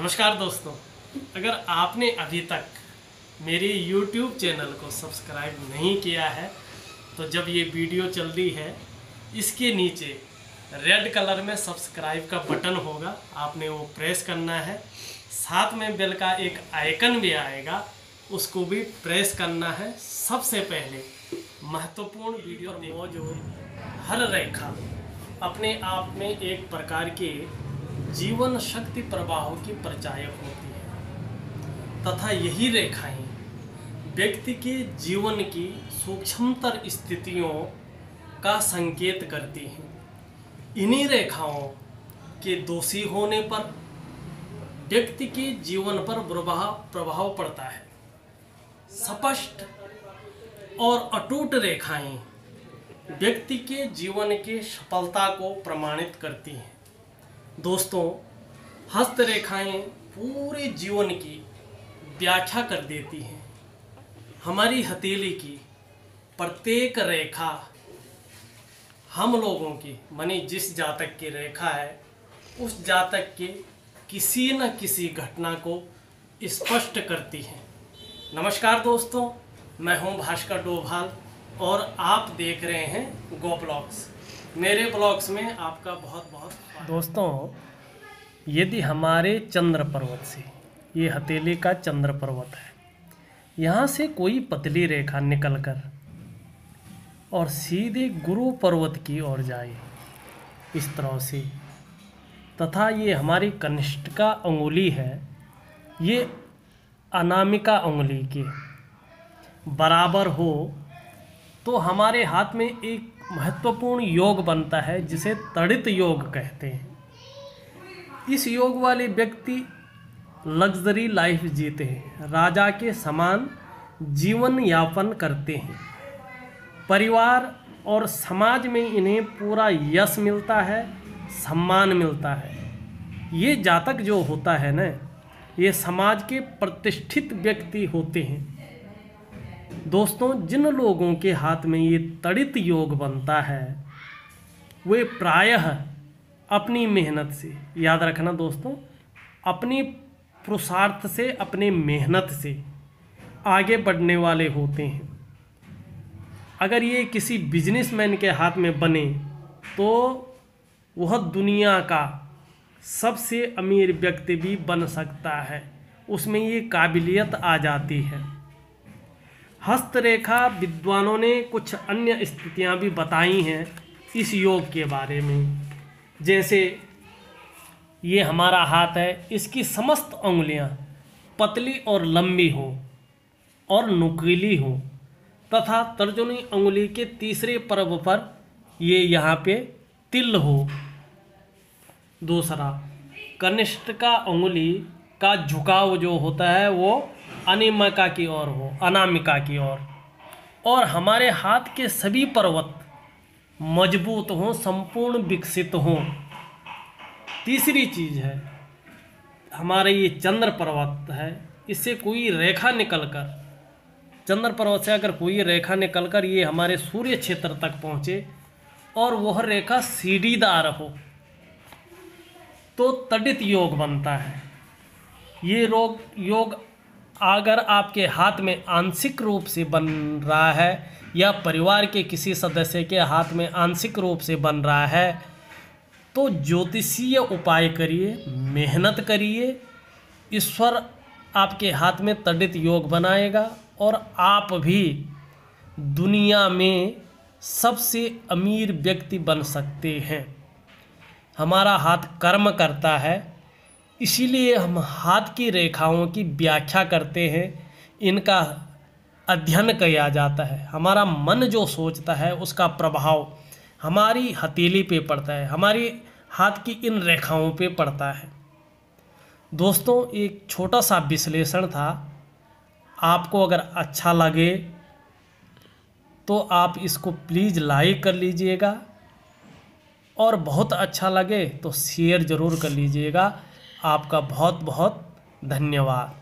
नमस्कार दोस्तों, अगर आपने अभी तक मेरे YouTube चैनल को सब्सक्राइब नहीं किया है तो जब ये वीडियो चल रही है इसके नीचे रेड कलर में सब्सक्राइब का बटन होगा, आपने वो प्रेस करना है। साथ में बेल का एक आइकन भी आएगा, उसको भी प्रेस करना है। सबसे पहले महत्वपूर्ण वीडियो मौजूद हर रेखा अपने आप में एक प्रकार के जीवन शक्ति प्रवाहों की परिचायक होती है तथा यही रेखाएं व्यक्ति के जीवन की सूक्ष्मतर स्थितियों का संकेत करती हैं। इन्हीं रेखाओं के दोषी होने पर व्यक्ति के जीवन पर बुरा प्रभाव पड़ता है। स्पष्ट और अटूट रेखाएं व्यक्ति के जीवन के सफलता को प्रमाणित करती हैं। दोस्तों, हस्त रेखाएं पूरे जीवन की व्याख्या कर देती हैं। हमारी हथेली की प्रत्येक रेखा हम लोगों की माने जिस जातक की रेखा है उस जातक के किसी न किसी घटना को स्पष्ट करती है। नमस्कार दोस्तों, मैं हूं भास्कर डोभाल और आप देख रहे हैं गो ब्लॉग्स। मेरे ब्लॉग्स में आपका बहुत बहुत दोस्तों, यदि हमारे चंद्र पर्वत से, ये हथेली का चंद्र पर्वत है, यहाँ से कोई पतली रेखा निकलकर और सीधे गुरु पर्वत की ओर जाए इस तरह से, तथा ये हमारी कनिष्ठिका अंगुली है, ये अनामिका अंगुली के बराबर हो तो हमारे हाथ में एक महत्वपूर्ण योग बनता है जिसे तड़ित योग कहते हैं। इस योग वाले व्यक्ति लग्जरी लाइफ जीते हैं, राजा के समान जीवन यापन करते हैं। परिवार और समाज में इन्हें पूरा यश मिलता है, सम्मान मिलता है। ये जातक जो होता है ना, ये समाज के प्रतिष्ठित व्यक्ति होते हैं। दोस्तों, जिन लोगों के हाथ में ये तड़ित योग बनता है वे प्रायः अपनी मेहनत से, याद रखना दोस्तों, अपनी पुरुषार्थ से, अपने मेहनत से आगे बढ़ने वाले होते हैं। अगर ये किसी बिजनेसमैन के हाथ में बने तो वह दुनिया का सबसे अमीर व्यक्ति भी बन सकता है, उसमें ये काबिलियत आ जाती है। हस्तरेखा विद्वानों ने कुछ अन्य स्थितियां भी बताई हैं इस योग के बारे में। जैसे ये हमारा हाथ है, इसकी समस्त उंगलियां पतली और लंबी हो और नुकीली हो तथा तर्जनी उंगली के तीसरे पर्व पर ये यहाँ पे तिल हो। दूसरा, कनिष्ठिका उंगली का झुकाव जो होता है वो अनामिका की ओर हो, अनामिका की ओर, और हमारे हाथ के सभी पर्वत मजबूत हों, संपूर्ण विकसित हों। तीसरी चीज़ है, हमारे ये चंद्र पर्वत है, इससे कोई रेखा निकलकर, चंद्र पर्वत से अगर कोई रेखा निकलकर ये हमारे सूर्य क्षेत्र तक पहुँचे और वह रेखा सीढ़ीदार हो तो तड़ित योग बनता है। ये योग अगर आपके हाथ में आंशिक रूप से बन रहा है या परिवार के किसी सदस्य के हाथ में आंशिक रूप से बन रहा है तो ज्योतिषीय उपाय करिए, मेहनत करिए। ईश्वर आपके हाथ में तड़ित योग बनाएगा और आप भी दुनिया में सबसे अमीर व्यक्ति बन सकते हैं। हमारा हाथ कर्म करता है, इसीलिए हम हाथ की रेखाओं की व्याख्या करते हैं, इनका अध्ययन किया जाता है। हमारा मन जो सोचता है उसका प्रभाव हमारी हथेली पे पड़ता है, हमारी हाथ की इन रेखाओं पे पड़ता है। दोस्तों, एक छोटा सा विश्लेषण था। आपको अगर अच्छा लगे तो आप इसको प्लीज़ लाइक कर लीजिएगा और बहुत अच्छा लगे तो शेयर ज़रूर कर लीजिएगा। आपका बहुत बहुत धन्यवाद।